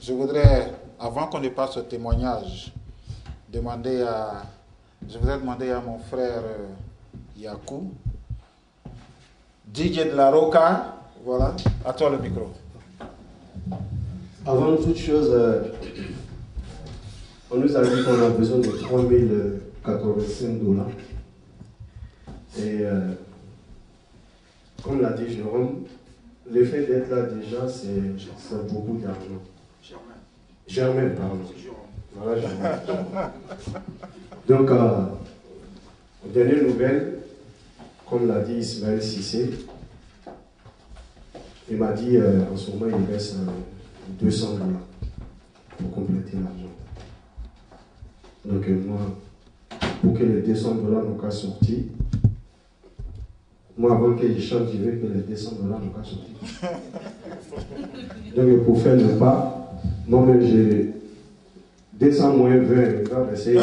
Je voudrais, avant qu'on ne passe au témoignage, je voudrais demander à mon frère Yakou, DJ de la Roca, voilà, à toi le micro. Avant toute chose, on nous a dit qu'on a besoin de 3085 $. Et comme l'a dit Jérôme, le fait d'être là déjà, c'est beaucoup d'argent. Germain, pardon. Voilà, Germain. Donc, dernière nouvelle, comme l'a dit Ismaël Cissé, il m'a dit en ce moment il reste 200 $ pour compléter l'argent. Donc moi, pour que les 200 $ n'ont qu'à sortir, moi avant que je chante, je veux que les 200 $ n'ont qu'à sortir. Donc pour faire le pas, moi-même j'ai 200 moins 20, je dois essayer.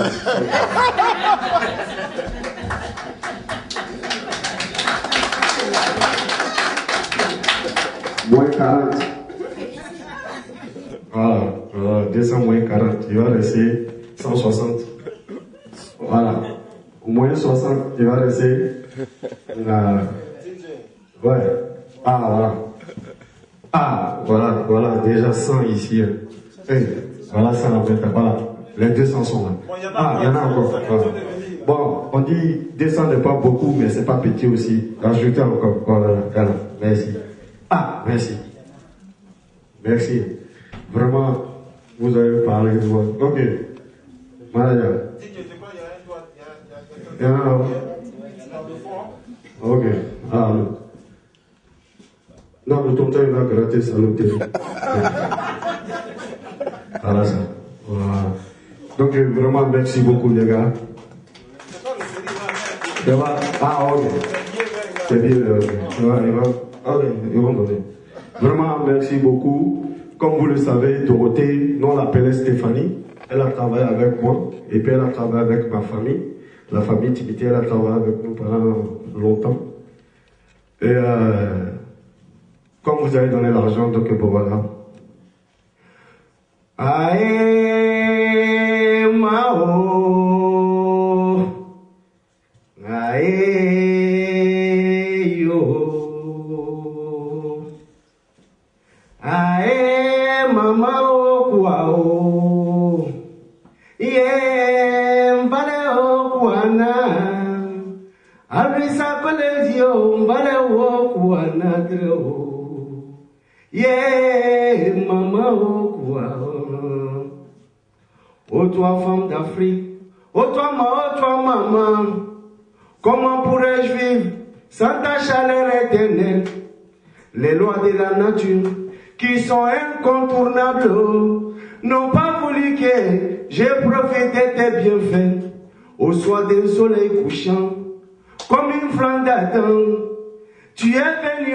Moins 40. Voilà, 200 moins 40, il va rester 160. Voilà. Moins 60, il va rester. Ouais. Voilà, déjà 100 ici. Hey, voilà, ça en fait. Voilà, les 200 sont là. Il y en a encore. Voilà. Bon, on dit 200 n'est pas beaucoup, mais c'est pas petit aussi. Ajoutez encore. Voilà, merci. Merci. Merci. Vraiment, vous avez parlé de moi. Ok. Manager. Il y en a. Ok. Non, le tonton il va gratter sa loterie. Voilà ça. Voilà. Donc vraiment merci beaucoup les gars. Ok. C'est bien. Ok, ils vont donner. Vraiment merci beaucoup. Comme vous le savez, Dorothée, nous on l'appelait Stéphanie. Elle a travaillé avec moi et puis elle a travaillé avec ma famille. La famille Tibité, elle a travaillé avec nous pendant longtemps. Et comme vous avez donné l'argent, donc bon voilà. Aïe, Mao. Aïe, yo. Aïe, Mama, Kwao. Ye, Mbale, Kwana. Alisa Colesio, Mbale, Kwana, Ye, Mama, Kwao. Ô toi, femme d'Afrique, ô toi, maman, comment pourrais-je vivre sans ta chaleur éternelle? Les lois de la nature, qui sont incontournables, n'ont pas voulu que j'ai profité tes bienfaits. Au soir d'un soleil couchant, comme une flamme d'Adam, tu es venu,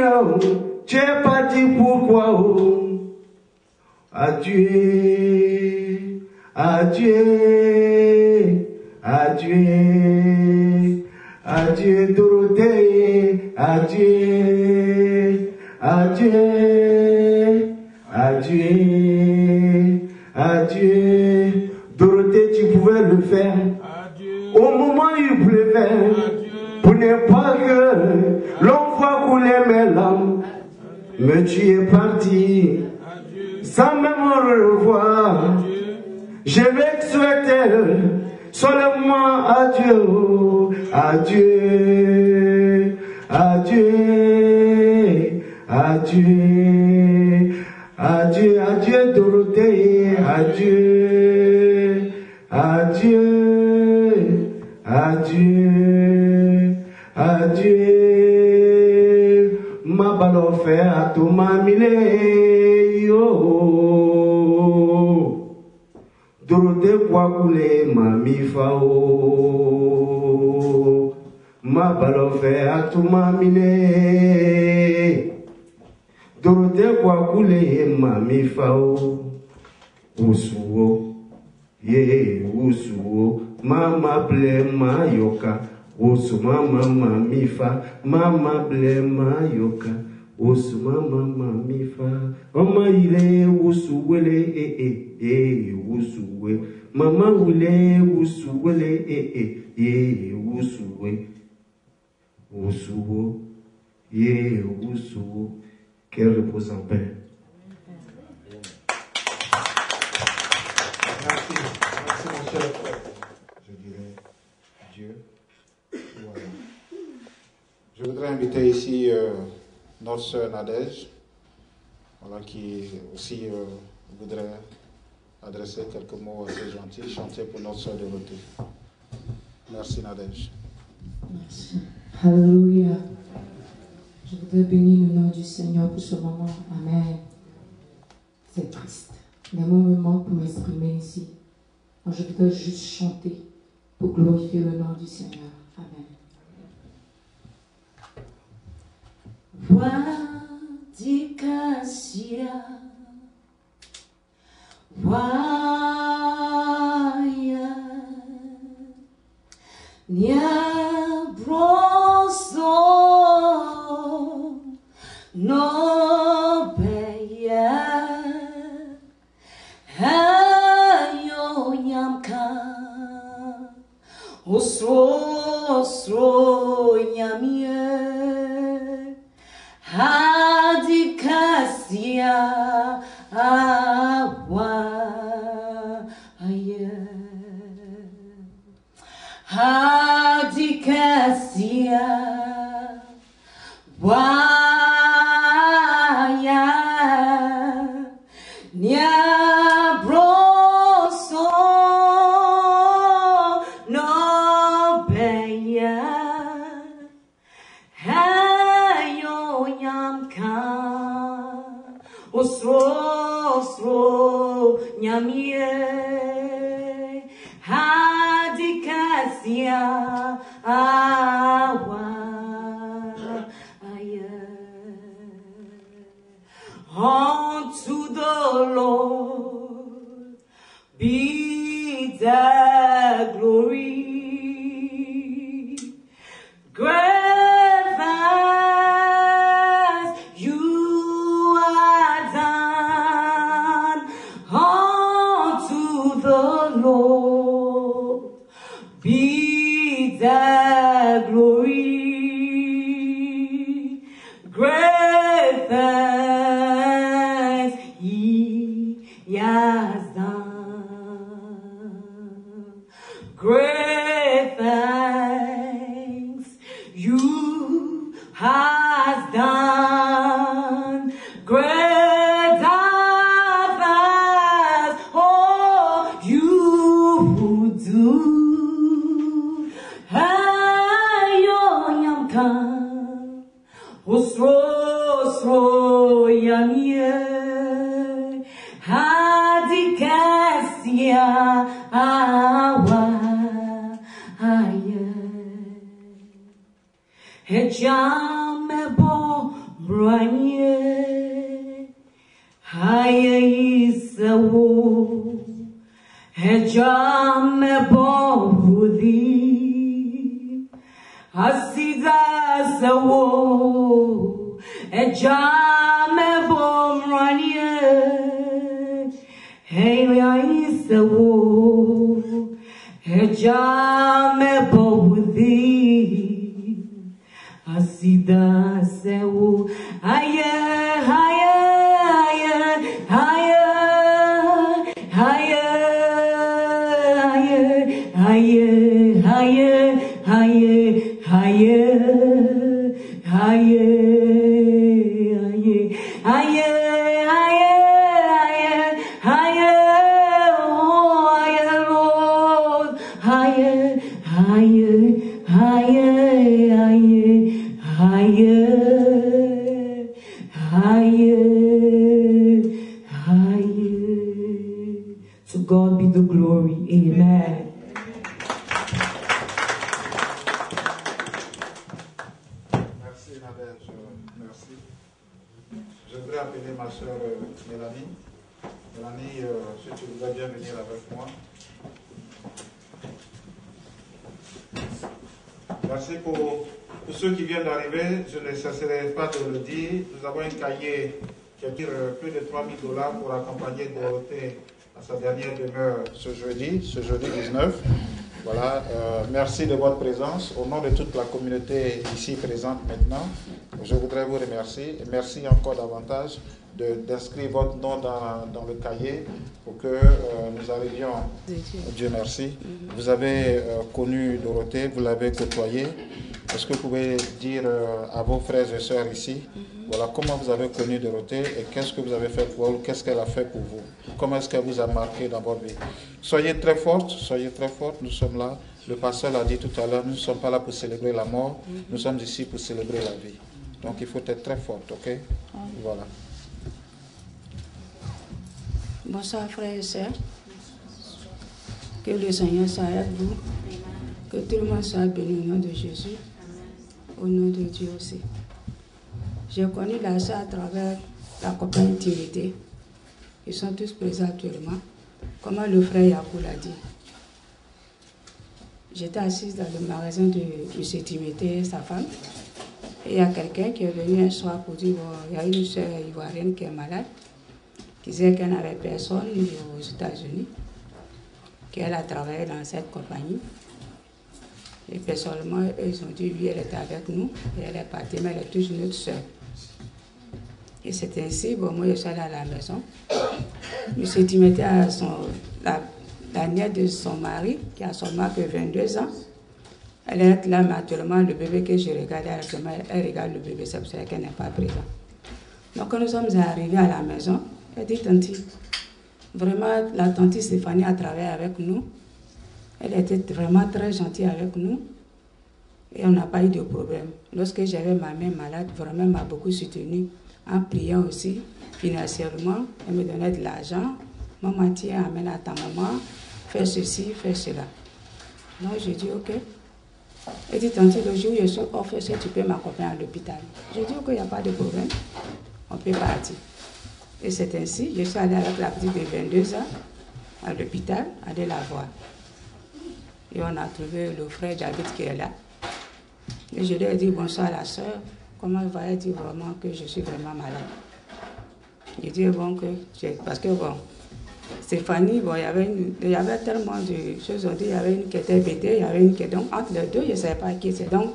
tu es parti, pourquoi? Adieu, adieu, adieu, adieu Dorothée, adieu, adieu, adieu, adieu. Dorothée, tu pouvais le faire. Adieu. Au moment où il pleuvait, pour ne pas que l'on voit couler mes larmes, mais tu es parti. Sans même me revoir, je vais te souhaiter seulement adieu, adieu, adieu, adieu, adieu, adieu Dorothée, adieu, adieu, adieu, adieu, ma ballon fait à tout mamilé. Dorothée quoi couler mami fao ma balofe à tout mamine. Dorothée quoi couler mami fao usuo ye usuo mama ble mayoka usu mama mami fa mama ble mayoka Osu mama mami fa. Oma ile wosu wele wosu we. Mama wile wosu wele wosu we. Wosu wo wosu wo. Qu'elle repose en paix. Merci mon cher frère. Je dirais Dieu. Voilà. Je voudrais inviter ici notre sœur Nadège, voilà, qui aussi voudrait adresser quelques mots assez gentils, chanter pour notre sœur Dorothée. Merci Nadège. Merci. Alléluia. Je voudrais bénir le nom du Seigneur pour ce moment. Amen. C'est triste. Les mots me manquent pour m'exprimer ici. Donc je voudrais juste chanter pour glorifier le nom du Seigneur. Amen. Wadikasia, waya, nyabroso, no beya, hayo nyamka, osro nyamie. Hadikasia awaya, Hadikasia waya, nyabroso no beya. Osro nyamie hadikasia awa unto the Lord be the glory. Great things you are done unto the Lord be the glory. Great things he has done. Great things you has done. Great things, oh, you do. Ayo nyamka, osro yamie, hadikasia awa aye. Hejame bo branye, haye isawo. Hejame bo hudi, asida sawo. Hejame bo branye, haye isawo. Hejame bo hudi. Asida sewu aye aye aye aye aye aye aye aye aye aye aye aye oh aye Lord aye To God be the glory. Amen. Merci Nadège, merci. Je voudrais appeler ma soeur Mélanie. Mélanie, si tu voudrais bien venir avec moi. Merci pour Pour ceux qui viennent d'arriver, je ne cesserai pas de le dire, nous avons un cahier qui attire plus de $3000 pour accompagner Dorothée à sa dernière demeure ce jeudi 19. Voilà, merci de votre présence. Au nom de toute la communauté ici présente maintenant, je voudrais vous remercier. Et merci encore davantage d'inscrire votre nom dans le cahier pour que nous arrivions. Dieu merci. Vous avez connu Dorothée, vous l'avez côtoyée. Est-ce que vous pouvez dire à vos frères et sœurs ici, voilà comment vous avez connu Dorothée et qu'est-ce que vous avez fait pour elle, qu'est-ce qu'elle a fait pour vous, comment est-ce qu'elle vous a marqué dans votre vie. Soyez très forte, nous sommes là. Le pasteur l'a dit tout à l'heure, nous ne sommes pas là pour célébrer la mort, nous sommes ici pour célébrer la vie. Donc il faut être très forte, ok? Voilà. Bonsoir frères et sœurs. Que le Seigneur soit avec vous. Que tout le monde soit béni au nom de Jésus. Au nom de Dieu aussi. J'ai connu la sœur à travers la compagnie Timothée. Ils sont tous présents actuellement. Comment le frère Yakou l'a dit. J'étais assise dans le magasin de M. Timothée et sa femme. Et il y a quelqu'un qui est venu un soir pour dire bon, il y a une sœur ivoirienne qui est malade, qui disait qu'elle n'avait personne aux États-Unis, qu'elle a travaillé dans cette compagnie. Et personnellement, ils ont dit oui, elle était avec nous, et elle est partie, mais elle est toujours notre sœur. Et c'est ainsi, bon, moi je suis allée à la maison. M. Timothée a la nièce de son mari, qui a seulement que 22 ans. Elle est là, mais actuellement, le bébé que je regardais, elle regarde le bébé, c'est pour ça qu'elle n'est pas présente. Donc, quand nous sommes arrivés à la maison, elle dit, tanti, vraiment, la tante Stéphanie a travaillé avec nous. Elle était vraiment très gentille avec nous. Et on n'a pas eu de problème. Lorsque j'avais ma mère malade, vraiment, elle m'a beaucoup soutenue. En priant aussi, financièrement, elle me donnait de l'argent. Maman, tiens, amène à ta maman, fais ceci, fais cela. Donc, j'ai dit, ok. Elle dit, tante, le jour où je suis off, est-ce que tu peux m'accompagner à l'hôpital? Je dis, ok, il n'y a pas de problème. On peut partir. Et c'est ainsi, je suis allée avec la petite de 22 ans à l'hôpital, aller la voir. Et on a trouvé le frère David qui est là. Et je lui ai dit, bonsoir la soeur, comment elle va? Elle dit vraiment que je suis vraiment malade. Je dis, bon, parce que bon, Stéphanie, bon, il y avait tellement de choses, il y avait une qui était bêtée, il y avait une qui était... Donc, entre les deux, je ne savais pas qui c'est. Donc,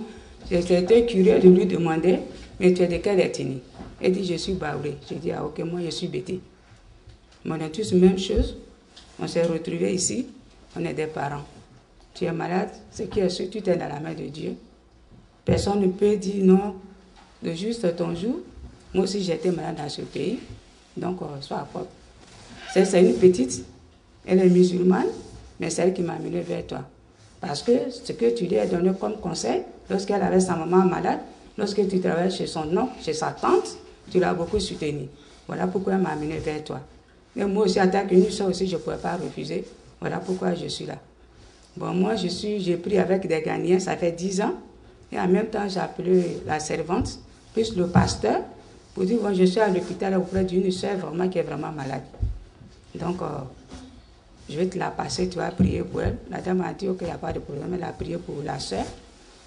j'étais curieux de lui demander, mais tu es de quelle ethnie? Elle dit, je suis Baoulé. Je dis, ah ok, moi je suis bêtée. Mais on est tous la même chose. On s'est retrouvés ici, on est des parents. Tu es malade, ce qui est sûr, tu es dans la main de Dieu. Personne ne peut dire non, de juste ton jour. Moi aussi, j'étais malade dans ce pays. Donc, sois propre. C'est une petite, elle est musulmane, mais c'est elle qui m'a amené vers toi. Parce que ce que tu lui as donné comme conseil, lorsqu'elle avait sa maman malade, lorsque tu travaillais chez son oncle, chez sa tante, tu l'as beaucoup soutenu. Voilà pourquoi elle m'a amené vers toi. Et moi aussi, en tant qu'une soeur aussi, je ne pouvais pas refuser. Voilà pourquoi je suis là. Bon, moi, j'ai pris avec des Ghanéens, ça fait 10 ans. Et en même temps, j'ai appelé la servante, plus le pasteur, pour dire, bon, je suis à l'hôpital auprès d'une soeur vraiment qui est vraiment malade. Donc, je vais te la passer, tu vas prier pour elle. La dame a dit, ok, il n'y a pas de problème, elle a prié pour la soeur.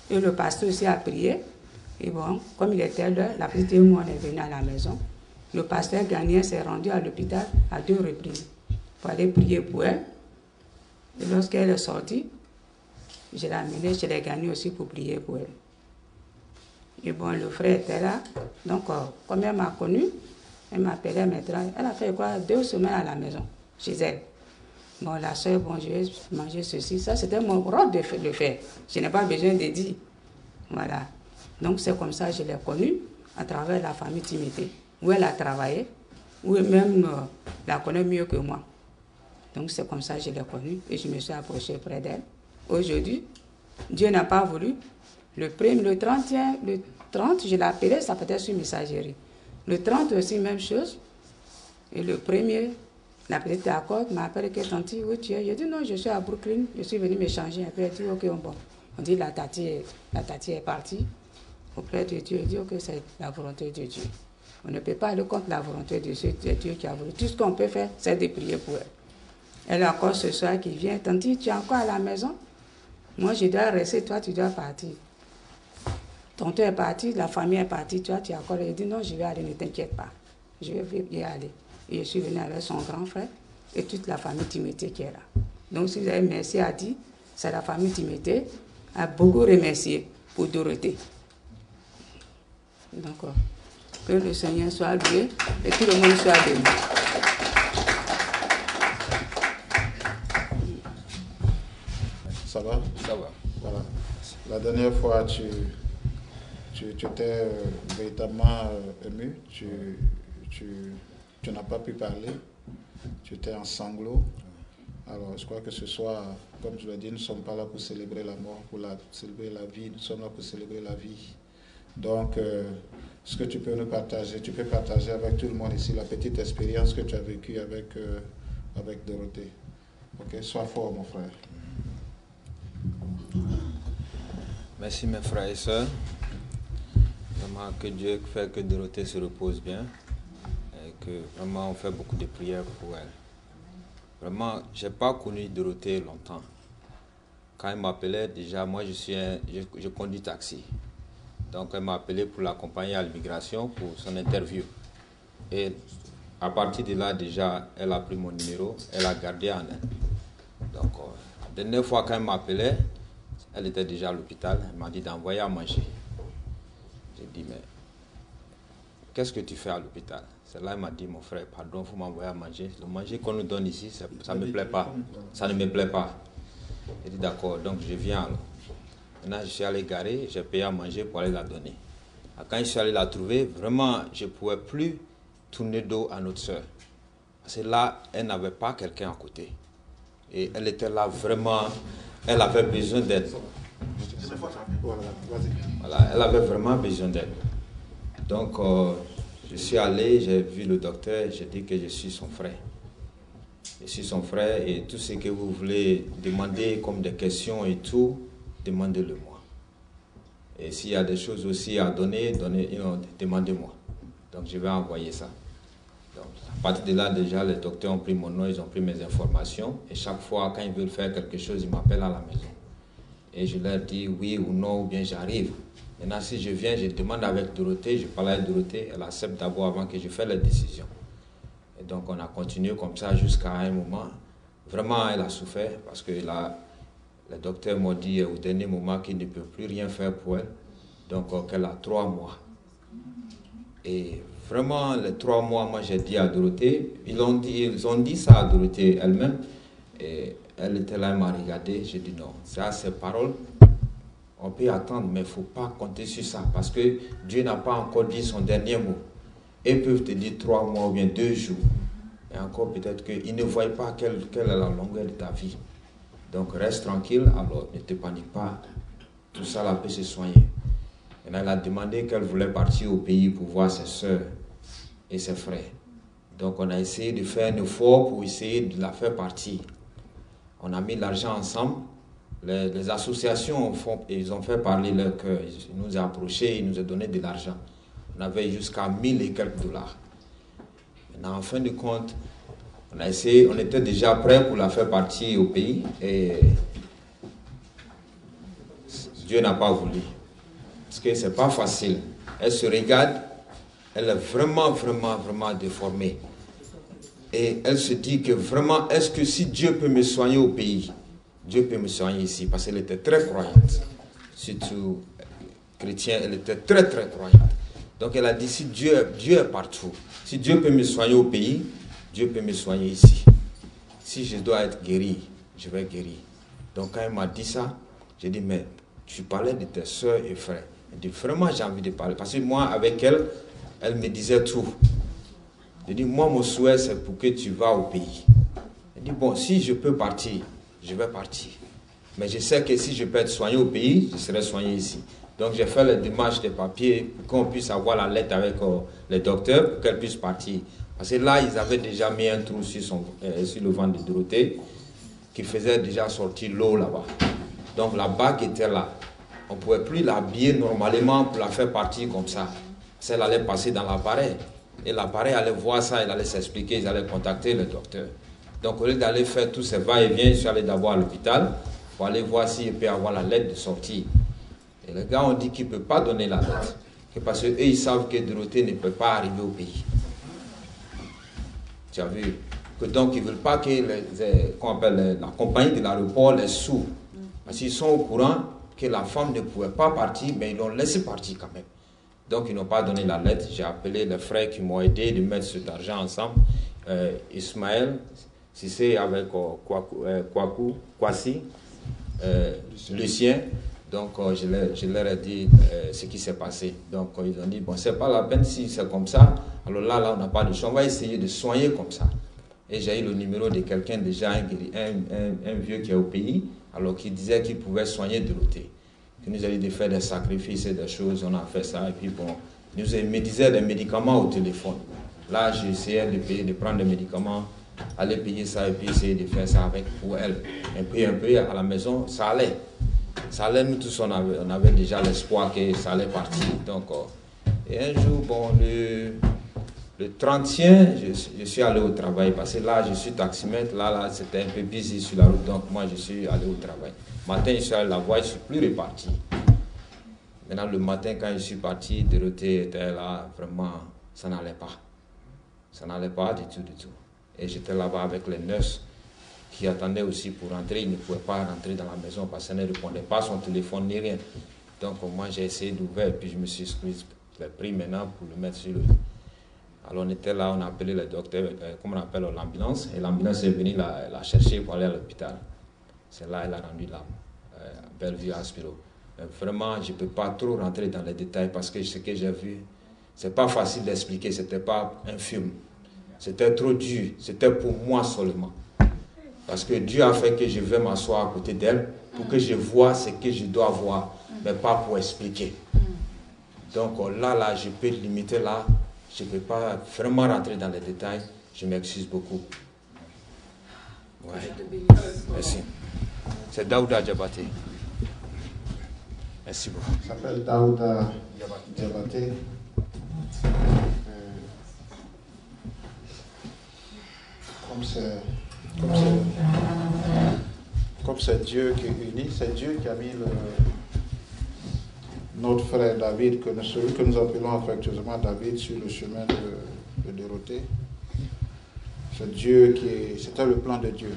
Et le pasteur aussi a prié. Et bon, comme il était là, la petite et moi, on est venus à la maison. Le pasteur ghanéen s'est rendu à l'hôpital à 2 reprises pour aller prier pour elle. Et lorsqu'elle est sortie, je l'ai amenée chez les Ghanéens aussi pour prier pour elle. Et bon, le frère était là. Donc, comme elle m'a connue, elle m'appelait maintenant. Elle a fait quoi? 2 semaines à la maison, chez elle. Bon, la soeur, bon, je vais manger ceci. Ça, c'était mon rôle de le faire. Je n'ai pas besoin de dire. Voilà. Donc, c'est comme ça que je l'ai connue, à travers la famille Timothée, où elle a travaillé, où elle-même la connaît mieux que moi. Donc, c'est comme ça que je l'ai connue et je me suis approchée près d'elle. Aujourd'hui, Dieu n'a pas voulu. Le 30, je l'ai appelé, ça peut être sur messagerie. Le 30 aussi, même chose. Et le 1er, la petite d'accord m'a appelé que tante, où tu es? Je dis non, je suis à Brooklyn, je suis venue me changer un peu. Elle dit ok, bon. On dit la tati est partie auprès de Dieu. Elle dit ok, c'est la volonté de Dieu. On ne peut pas aller contre la volonté de Dieu, c'est Dieu qui a voulu. Tout ce qu'on peut faire, c'est de prier pour elle. Elle est encore ce soir qui vient. Tante, tu es encore à la maison? Moi, je dois rester, toi, tu dois partir. tonton est parti, la famille est partie, toi tu es encore. Il dit non, je vais aller, ne t'inquiète pas. Je vais y aller. Et je suis venu avec son grand frère et toute la famille Timothée qui est là. Donc si vous avez merci à dire, c'est la famille Timothée a beaucoup remercié pour Dorothée. Donc, que le Seigneur soit loué et que le monde soit béni. Ça va? Ça va. Voilà. La dernière fois, tu étais véritablement ému. Tu n'as pas pu parler. Tu étais en sanglots. Alors, je crois que ce soir, comme je l'ai dit, nous ne sommes pas là pour célébrer la mort, pour célébrer la vie. Nous sommes là pour célébrer la vie. Donc, ce que tu peux nous partager, tu peux partager avec tout le monde ici la petite expérience que tu as vécue avec Dorothée. Ok, sois fort, mon frère. Merci mes frères et sœurs. Vraiment que Dieu fait que Dorothée se repose bien et que vraiment on fait beaucoup de prières pour elle. Vraiment, je n'ai pas connu Dorothée longtemps. Quand elle m'appelait, déjà moi je conduis taxi. Donc elle m'a appelé pour l'accompagner à l'immigration pour son interview. Et à partir de là déjà, elle a pris mon numéro, elle a gardé en elle. Donc la dernière fois quand elle m'appelait, elle était déjà à l'hôpital, elle m'a dit d'envoyer à manger. J'ai dit, mais qu'est-ce que tu fais à l'hôpital? C'est là qu'elle m'a dit, mon frère, pardon, il faut m'envoyer à manger. Le manger qu'on nous donne ici, ça ne me plaît pas. Ça ne me plaît pas. J'ai dit, d'accord, donc je viens alors. Maintenant, je suis allé garer, j'ai payé à manger pour aller la donner. Quand je suis allé la trouver, vraiment, je ne pouvais plus tourner dos à notre soeur. Parce que là, elle n'avait pas quelqu'un à côté. Et elle était là vraiment... Elle avait besoin d'aide. Voilà, elle avait vraiment besoin d'aide. Donc, je suis allé, j'ai vu le docteur, j'ai dit que je suis son frère. Je suis son frère et tout ce que vous voulez demander comme des questions et tout, demandez-le moi. Et s'il y a des choses aussi à donner, demandez-moi. Donc, je vais envoyer ça. Donc, à partir de là, déjà, les docteurs ont pris mon nom, ils ont pris mes informations. Et chaque fois, quand ils veulent faire quelque chose, ils m'appellent à la maison. Et je leur dis oui ou non, ou bien j'arrive. Maintenant, si je viens, je demande avec Dorothée, je parle avec Dorothée, elle accepte d'abord avant que je fasse la décision. Et donc, on a continué comme ça jusqu'à un moment. Vraiment, elle a souffert parce que là, le docteur m'a dit au dernier moment qu'il ne peut plus rien faire pour elle. Donc, qu'elle a 3 mois. Et vraiment, les 3 mois, moi j'ai dit à Dorothée, ils ont dit ça à Dorothée elle-même, et elle était là, elle m'a regardé, j'ai dit non, ça, ces paroles, on peut attendre, mais il ne faut pas compter sur ça, parce que Dieu n'a pas encore dit son dernier mot. Ils peuvent te dire 3 mois ou bien 2 jours, et encore peut-être qu'ils ne voient pas quelle est la longueur de ta vie. Donc reste tranquille, alors ne te panique pas, tout ça là peut se soigner. Et elle a demandé qu'elle voulait partir au pays pour voir ses soeurs et ses frères. Donc on a essayé de faire un effort pour essayer de la faire partir. On a mis l'argent ensemble. Les associations ils ont fait parler leur cœur. Ils nous ont approchés, ils nous ont donné de l'argent. On avait jusqu'à 1000 et quelques dollars. Maintenant, en fin de compte, on a essayé, on était déjà prêts pour la faire partir au pays. Et Dieu n'a pas voulu. Parce que ce n'est pas facile. Elle se regarde, elle est vraiment déformée. Et elle se dit que vraiment, est-ce que si Dieu peut me soigner au pays, Dieu peut me soigner ici? Parce qu'elle était très croyante. Surtout chrétienne, elle était très croyante. Donc elle a dit, si Dieu est partout, si Dieu peut me soigner au pays, Dieu peut me soigner ici. Si je dois être guéri, je vais guérir. Donc quand elle m'a dit ça, j'ai dit, mais tu parlais de tes soeurs et frères. Elle dit, vraiment j'ai envie de parler. Parce que moi, avec elle, elle me disait tout. Je dis, moi, mon souhait, c'est pour que tu vas au pays. Elle dit, bon, si je peux partir, je vais partir. Mais je sais que si je peux être soigné au pays, je serai soigné ici. Donc, j'ai fait les démarches des papiers pour qu'on puisse avoir la lettre avec les docteurs pour qu'elle puisse partir. Parce que là, ils avaient déjà mis un trou sur le ventre de Dorothée qui faisait déjà sortir l'eau là-bas. Donc, la bague était là. On ne pouvait plus l'habiller normalement pour la faire partir comme ça. Elle allait passer dans l'appareil. Et l'appareil allait voir ça, il allait s'expliquer, ils allaient contacter le docteur. Donc au lieu d'aller faire tous ces va-et-vient, je suis allé d'abord à l'hôpital pour aller voir s'il peut avoir la lettre de sortie. Et les gars ont dit qu'ils ne peuvent pas donner la lettre. Parce qu'eux, ils savent que Dorothée ne peut pas arriver au pays. Tu as vu? Que donc, ils ne veulent pas que la compagnie de l'aéroport les sous. Parce qu'ils sont au courant que la femme ne pouvait pas partir, mais ils l'ont laissé partir quand même. Donc, ils n'ont pas donné la lettre. J'ai appelé les frères qui m'ont aidé de mettre cet argent ensemble. Ismaël, Sissé avec Kwasi, Lucien. Donc, je leur ai dit ce qui s'est passé. Donc, ils ont dit, bon, c'est pas la peine si c'est comme ça. Alors là, on n'a pas de choix. On va essayer de soigner comme ça. Et j'ai eu le numéro de quelqu'un déjà, un vieux qui est au pays, alors qui disait qu'il pouvait soigner Dorothée. Qui nous a dit de faire des sacrifices et des choses. On a fait ça. Et puis, bon, il me disait des médicaments au téléphone. Là, j'ai essayé de payer, de prendre des médicaments, aller payer ça et puis essayer de faire ça avec pour elle. Un peu à la maison, ça allait. Ça allait, nous tous, on avait déjà l'espoir que ça allait partir. Donc, et un jour, bon, le 31, je suis allé au travail parce que là, je suis taximètre. Là, c'était un peu busy sur la route. Donc, moi, je suis allé au travail. Matin, je suis allé la voir, je ne suis plus reparti. Maintenant, le matin, quand je suis parti, Dorothée était là. Vraiment, ça n'allait pas. Ça n'allait pas du tout, du tout. Et j'étais là-bas avec les nurses qui attendaient aussi pour rentrer. Ils ne pouvaient pas rentrer dans la maison parce qu'elle ne répondait pas à son téléphone ni rien. Donc moi j'ai essayé d'ouvrir et puis je me suis pris maintenant pour le mettre sur le... Alors on était là, on a appelé le docteur, comment on appelle l'ambulance, et l'ambulance est venue la chercher pour aller à l'hôpital. C'est là qu'elle a rendu là, à Bellevue Aspiro. Vraiment, je ne peux pas trop rentrer dans les détails parce que ce que j'ai vu, c'est pas facile d'expliquer, c'était pas un film. C'était trop dur, c'était pour moi seulement. Parce que Dieu a fait que je vais m'asseoir à côté d'elle pour que je vois ce que je dois voir, mais pas pour expliquer. Donc là, je peux limiter là. Je ne peux pas vraiment rentrer dans les détails. Je m'excuse beaucoup. Ouais. Merci. C'est Daouda Diabaté. Merci beaucoup. Il s'appelle Daouda Diabaté. Comme c'est Dieu qui unit, c'est Dieu qui a mis notre frère David, celui que nous appelons affectueusement David, sur le chemin de Dorothée. C'est Dieu c'était le plan de Dieu.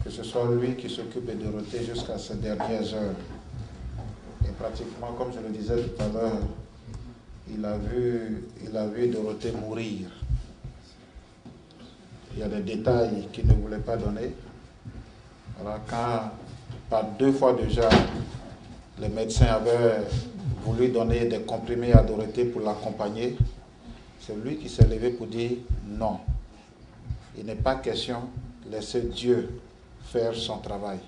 Que ce soit lui qui s'occupe de Dorothée jusqu'à ces dernières heures. Et pratiquement, comme je le disais tout à l'heure, il a vu Dorothée mourir. Il y a des détails qu'il ne voulait pas donner. Alors quand, par 2 fois déjà, les médecins avaient voulu donner des comprimés à Dorothée pour l'accompagner, c'est lui qui s'est levé pour dire non. Il n'est pas question de laisser Dieu faire son travail.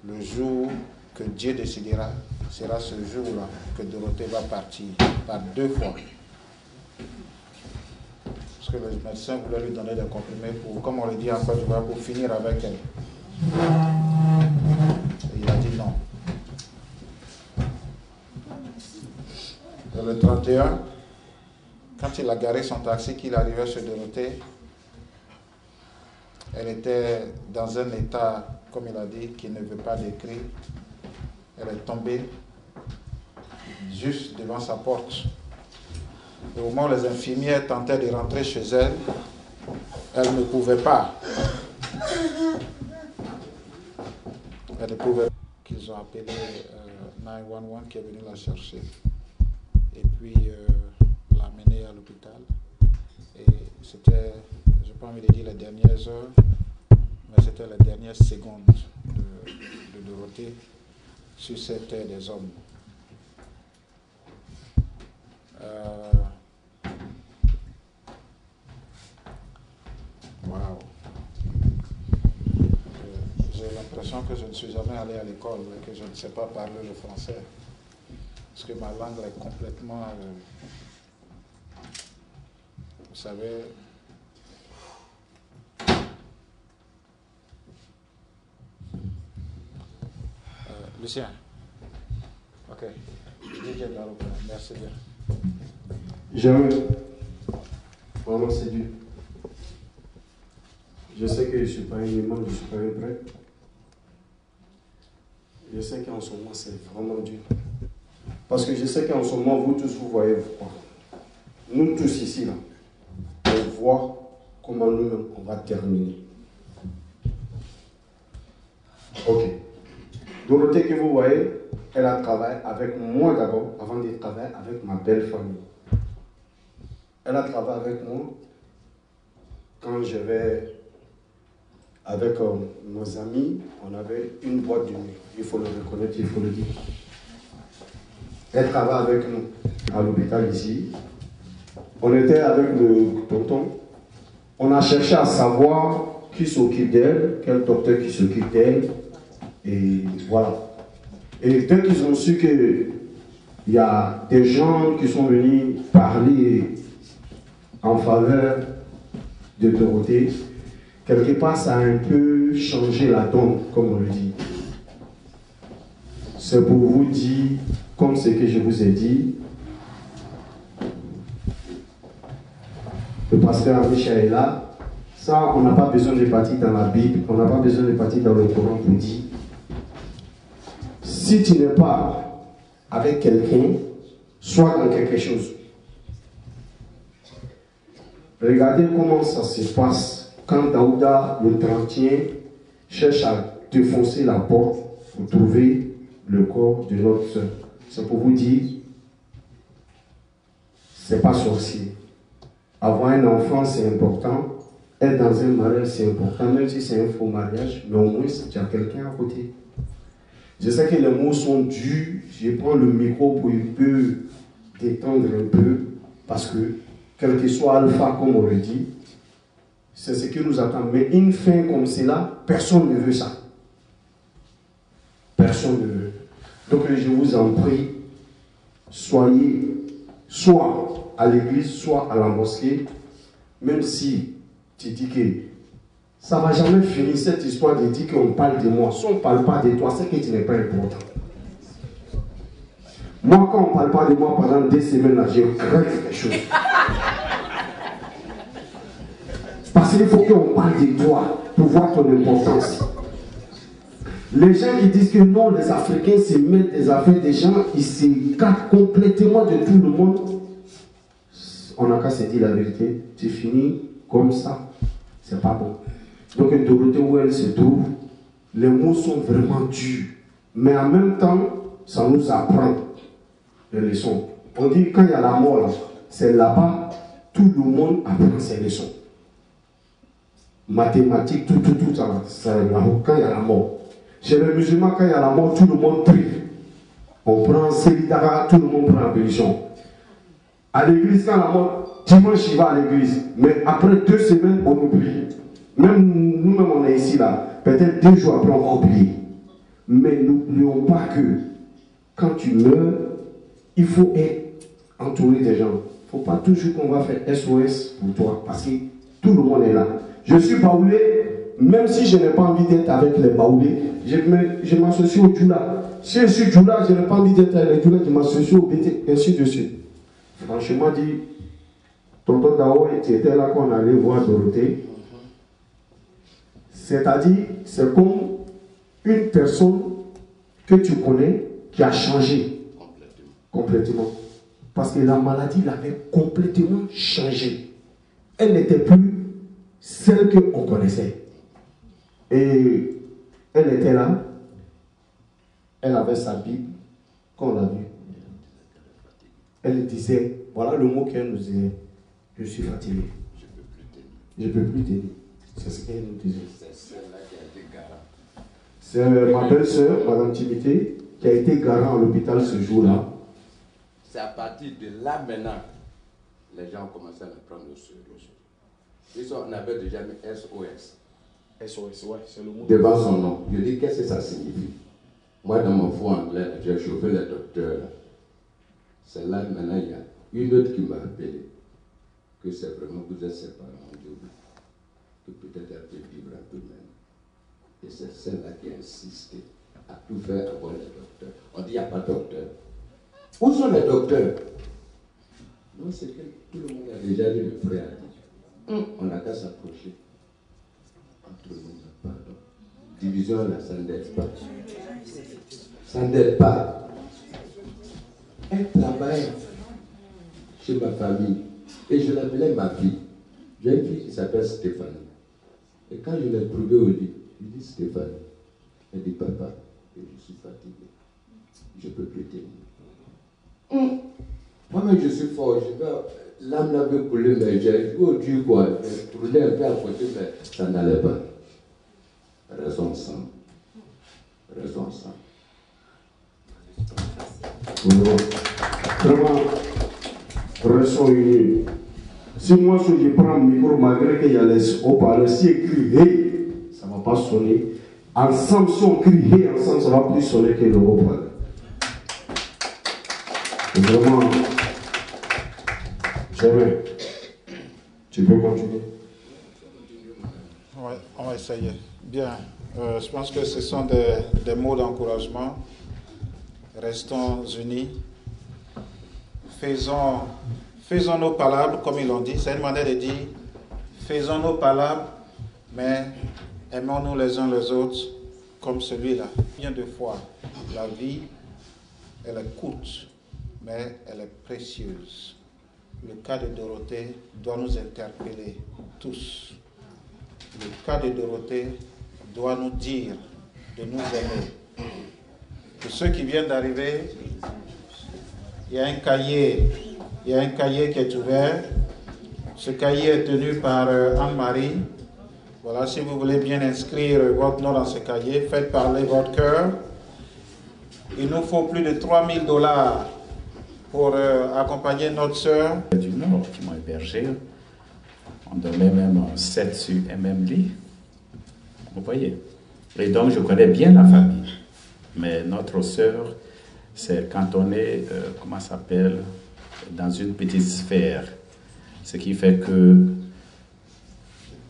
Le jour que Dieu décidera, sera ce jour-là que Dorothée va partir, par 2 fois. Parce que les médecins voulaient lui donner des comprimés pour, comme on le dit en Côte d'Ivoire, pour finir avec elle. Et il a dit non. Et le 31, quand il a garé son taxi, qu'il arrivait chez Dorothée, elle était dans un état, comme il a dit, qu'il ne veut pas décrire. Elle est tombée juste devant sa porte. Et au moment où les infirmières tentaient de rentrer chez elle, elle ne pouvait pas. Elle ne pouvait pas. Qu'ils ont appelé 911 qui est venu la chercher. Et puis l'a menée à l'hôpital. Et c'était, je n'ai pas envie de dire les dernières heures, mais c'était les dernières secondes de Dorothée sur cette terre des hommes. Wow. J'ai l'impression que je ne suis jamais allé à l'école et que je ne sais pas parler le français. Parce que ma langue est complètement... vous savez... Lucien. Ok. Merci bien. Jamais. Vraiment, c'est dur. Je sais que je ne suis pas un imam, je ne suis pas un prêtre. Je sais qu'en ce moment, c'est vraiment dur. Parce que je sais qu'en ce moment, vous tous, vous voyez, nous tous ici, là, on voit comment nous-mêmes, on va terminer. Ok. Dorothée que vous voyez, elle a travaillé avec moi d'abord, avant de travailler avec ma belle famille. Elle a travaillé avec moi quand je vais avec nos amis, on avait une boîte de nuit. Il faut le reconnaître, il faut le dire. Elle travaille avec nous à l'hôpital ici. On était avec le tonton. On a cherché à savoir qui s'occupe d'elle, quel docteur qui s'occupe d'elle. Et voilà. Et dès qu'ils ont su qu'il y a des gens qui sont venus parler en faveur de Dorothée, quelque part ça a un peu changé la donne, comme on le dit. C'est pour vous dire, comme ce que je vous ai dit, le pasteur Michel est là. Ça, on n'a pas besoin de partir dans la Bible, on n'a pas besoin de partir dans le Coran pour dire. Si tu n'es pas avec quelqu'un, sois dans quelque chose. Regardez comment ça se passe quand Daouda, le 31, cherche à défoncer la porte pour trouver le corps de notre soeur. C'est pour vous dire, c'est pas sorcier. Avoir un enfant, c'est important. Être dans un mariage, c'est important, même si c'est un faux mariage, mais au moins, tu as quelqu'un à côté. Je sais que les mots sont durs, je prends le micro pour un peu détendre un peu, parce que, quel que soit alpha, comme on le dit, c'est ce qui nous attend. Mais une fin comme cela, personne ne veut ça. Personne ne veut. Donc je vous en prie, soyez soit à l'église, soit à la mosquée, même si tu dis que ça ne va jamais finir cette histoire de dire qu'on parle de moi. Si on ne parle pas de toi, c'est que tu n'es pas important. Moi, quand on ne parle pas de moi pendant 2 semaines, là, je crains quelque chose. Parce qu'il faut qu'on parle de toi pour voir ton importance. Les gens qui disent que non, les Africains se mettent des affaires des gens, ils s'écartent complètement de tout le monde. On n'a qu'à se dire la vérité. Tu finis comme ça. C'est pas bon. Donc, Dorothée, où elle se trouve, les mots sont vraiment durs. Mais en même temps, ça nous apprend les leçons. On dit quand il y a la mort, c'est là-bas, tout le monde apprend ses leçons. Mathématiques, tout ça, c'est là-bas, quand il y a la mort. Chez les musulmans, quand il y a la mort, tout le monde prie. On prend Sélidara, tout le monde prend la bénédiction. À l'église, quand la mort, dimanche, il va à l'église. Mais après 2 semaines, on oublie. Même nous-mêmes, on est ici, là. Peut-être 2 jours après, on va oublier. Mais n'oublions pas que quand tu meurs, il faut être entouré des gens. Il ne faut pas toujours qu'on va faire SOS pour toi. Parce que tout le monde est là. Je suis baoulé, même si je n'ai pas envie d'être avec les baoulés, je m'associe au Djoula. Si je suis Djoula, je n'ai pas envie d'être avec les Djoula, je m'associe au BT, ainsi de suite. Franchement dit, tonton Dao, tu étais là quand on allait voir Dorothée. C'est-à-dire, c'est comme une personne que tu connais qui a changé complètement. Parce que la maladie l'avait complètement changé. Elle n'était plus celle qu'on connaissait. Et elle était là, elle avait sa Bible, quand on l'a vu. Elle disait, voilà le mot qu'elle nous disait, je suis fatigué. Je ne peux plus tenir. C'est ce qu'elle nous disait. C'est celle-là qui a été garant. C'est ma belle-sœur, Madame Timité, qui a été garant à l'hôpital ce jour-là. C'est à partir de là maintenant, les gens ont commencé à me prendre le sérieux. On avait déjà mis SOS. SOS, ouais, c'est le mot. Devant son nom. Je dis, qu'est-ce que ça signifie? Moi, dans mon fond anglais, j'ai chauffé le docteur. C'est là maintenant, il y a une autre qui m'a appelé. Que c'est vraiment, vous êtes séparés en double. Que peut-être elle peut vivre un peu même. Et c'est celle-là qui a insisté à tout faire avoir les docteurs. On dit, il n'y a pas de docteur. Où sont les docteurs? Non, c'est que tout le monde a déjà lu le frère. On n'a qu'à s'approcher. Entre nous, pardon. Division là, ça n'aide pas. Ça n'aide pas. Elle travaille chez ma famille. Et je l'appelais ma fille. J'ai une fille qui s'appelle Stéphanie. Et quand je l'ai trouvée au lit, je dis Stéphanie. Elle dit papa, je suis fatigué. Je ne peux plus tenir. Moi-même, je suis fort. L'âme l'avait coulé, mais j'ai dit, oh Dieu, quoi. Je tournais un peu à côté, mais ça n'allait pas. Restons ensemble. Restons ensemble. Vraiment, restons unis. Si moi, si je prends le micro, malgré qu'il y a les haut-parleurs, si écrit hey, ça ne va pas sonner. Ensemble, si on crie hey, ensemble, ça va plus sonner que le haut-parleur. Vraiment, jamais. Tu peux continuer. Ouais, on va essayer. Bien. Je pense que ce sont des mots d'encouragement. Restons unis. Faisons nos palabres, comme ils l'ont dit. C'est une manière de dire, faisons nos palabres, mais aimons-nous les uns les autres comme celui-là. Bien de fois, la vie, elle est courte, mais elle est précieuse. Le cas de Dorothée doit nous interpeller tous. Le cas de Dorothée doit nous dire de nous aimer. Pour ceux qui viennent d'arriver, il y a un cahier qui est ouvert. Ce cahier est tenu par Anne-Marie. Voilà, si vous voulez bien inscrire votre nom dans ce cahier, faites parler votre cœur. Il nous faut plus de 3 000 $ pour accompagner notre sœur. Du Nord qui m'ont hébergé. On dormait même 7 sur un même lit. Vous voyez. Et donc je connais bien la famille. Mais notre sœur, c'est quand on est, comment ça s'appelle, dans une petite sphère. Ce qui fait que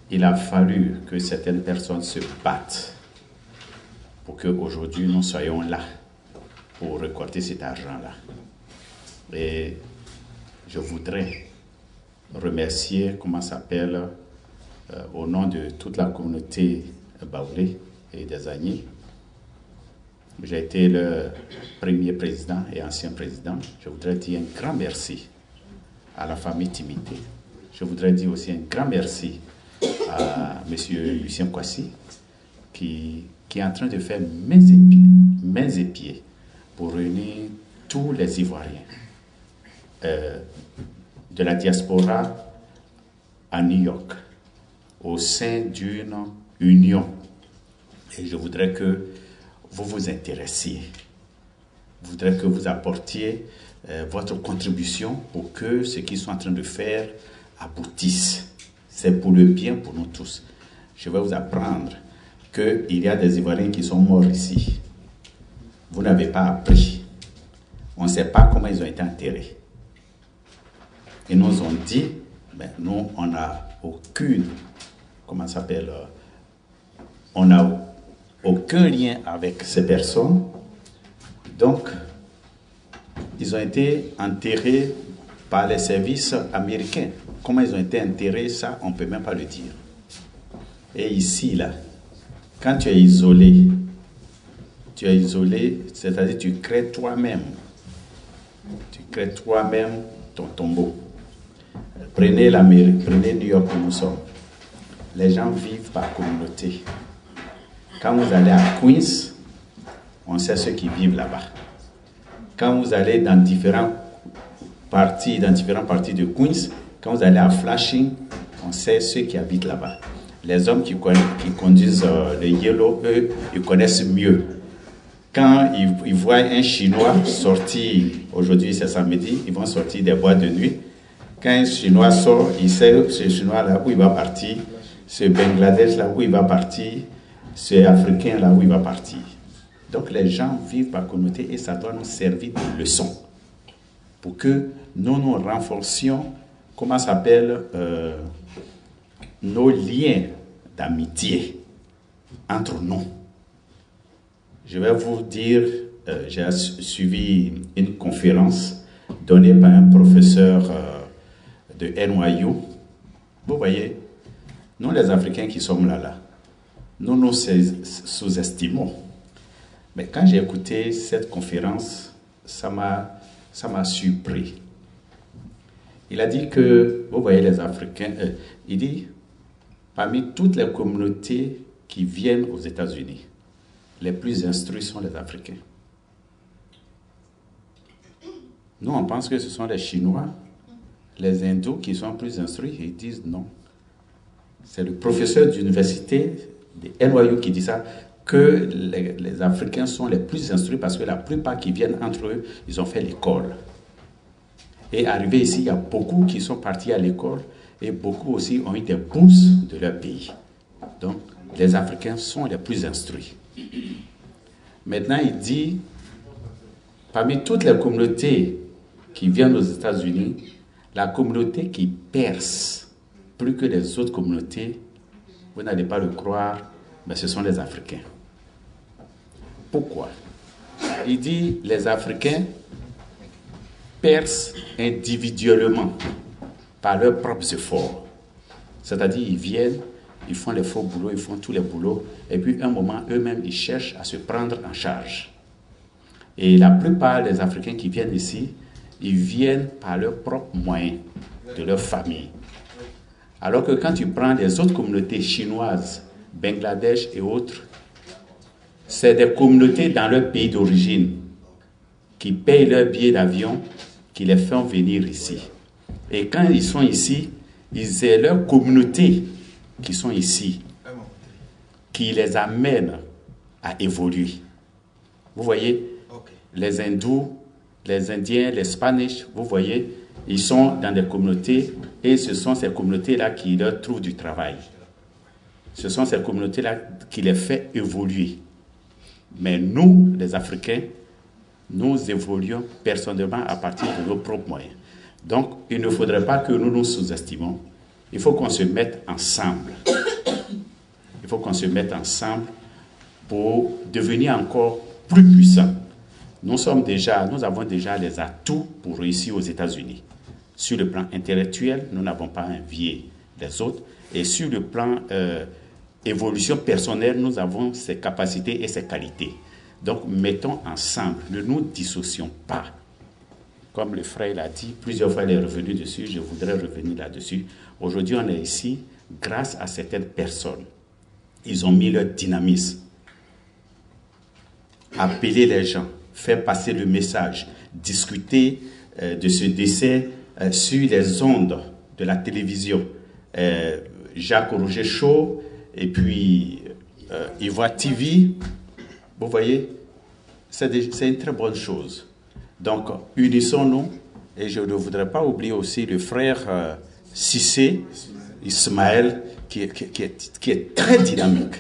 il a fallu que certaines personnes se battent pour qu'aujourd'hui nous soyons là pour récolter cet argent-là. Et je voudrais remercier, comment ça s'appelle, au nom de toute la communauté Baoulé et des Agnis. J'ai été le premier président et ancien président. Je voudrais dire un grand merci à la famille Timité. Je voudrais dire aussi un grand merci à M. Lucien Kwasi qui est en train de faire mains et pieds pour réunir tous les Ivoiriens de la diaspora à New York au sein d'une union. Et je voudrais que vous vous intéressiez. Je voudrais que vous apportiez votre contribution pour que ce qu'ils sont en train de faire aboutisse. C'est pour le bien pour nous tous. Je vais vous apprendre qu'il y a des Ivoiriens qui sont morts ici. Vous n'avez pas appris. On ne sait pas comment ils ont été enterrés. Ils nous ont dit, mais nous, on n'a aucune, comment ça s'appelle, on n'a aucun lien avec ces personnes. Donc, ils ont été enterrés par les services américains. Comment ils ont été enterrés, ça, on ne peut même pas le dire. Et ici, là, quand tu es isolé, c'est-à-dire tu crées toi-même. Tu crées toi-même ton tombeau. Prenez l'Amérique, prenez New York où nous sommes. Les gens vivent par communauté. Quand vous allez à Queens, on sait ceux qui vivent là-bas. Quand vous allez dans différentes parties de Queens, quand vous allez à Flushing, on sait ceux qui habitent là-bas. Les hommes qui conduisent le Yellow, eux, ils connaissent mieux. Quand ils voient un Chinois sortir, aujourd'hui c'est samedi, ils vont sortir des boîtes de nuit. Quand un Chinois sort, il sait ce Chinois-là où il va partir, ce Bangladesh-là où il va partir, ce Africain-là où il va partir. Donc les gens vivent par communauté et ça doit nous servir de leçon pour que nous renforcions, comment ça s'appelle, nos liens d'amitié entre nous. Je vais vous dire, j'ai suivi une conférence donnée par un professeur de NYU. Vous voyez, nous les Africains qui sommes là, nous nous sous-estimons. Mais quand j'ai écouté cette conférence, ça ça m'a surpris. Il a dit que, vous voyez les Africains, il dit, parmi toutes les communautés qui viennent aux États-Unis, les plus instruits sont les Africains. Nous, on pense que ce sont les Chinois, les hindous qui sont plus instruits. Ils disent non. C'est le professeur d'université de NYU qui dit ça, que les Africains sont les plus instruits parce que la plupart qui viennent entre eux, ils ont fait l'école. Et arrivé ici, il y a beaucoup qui sont partis à l'école et beaucoup aussi ont eu des bourses de leur pays. Donc, les Africains sont les plus instruits. Maintenant, il dit, parmi toutes les communautés qui viennent aux États-Unis, la communauté qui perce plus que les autres communautés, vous n'allez pas le croire, mais ce sont les Africains. Pourquoi? Il dit, les Africains percent individuellement par leurs propres efforts. C'est-à-dire, ils viennent, ils font les faux boulots, ils font tous les boulots, et puis un moment, eux-mêmes, ils cherchent à se prendre en charge. Et la plupart des Africains qui viennent ici, ils viennent par leurs propres moyens, de leur famille. Alors que quand tu prends les autres communautés chinoises, Bangladesh et autres, c'est des communautés dans leur pays d'origine qui payent leurs billets d'avion, qui les font venir ici. Et quand ils sont ici, c'est leur communauté qui sont ici, qui les amène à évoluer. Vous voyez, les hindous, les indiens, les spanish, vous voyez, ils sont dans des communautés et ce sont ces communautés-là qui leur trouvent du travail. Ce sont ces communautés-là qui les font évoluer. Mais nous, les Africains, nous évoluons personnellement à partir de nos propres moyens. Donc, il ne faudrait pas que nous nous sous-estimons. Il faut qu'on se mette ensemble. Il faut qu'on se mette ensemble pour devenir encore plus puissants. Nous avons déjà les atouts pour réussir aux États-Unis. Sur le plan intellectuel, nous n'avons pas envié les autres. Et sur le plan évolution personnelle, nous avons ces capacités et ces qualités. Donc, mettons ensemble, ne nous dissocions pas. Comme le frère l'a dit, plusieurs fois il est revenu dessus, je voudrais revenir là-dessus. Aujourd'hui, on est ici grâce à certaines personnes. Ils ont mis leur dynamisme. Appeler les gens, faire passer le message, discuter de ce décès sur les ondes de la télévision. Jacques Roger Chaud et puis Ivoire TV, vous voyez, c'est une très bonne chose. Donc, unissons-nous, et je ne voudrais pas oublier aussi le frère Cissé, Ismaël, qui est très dynamique.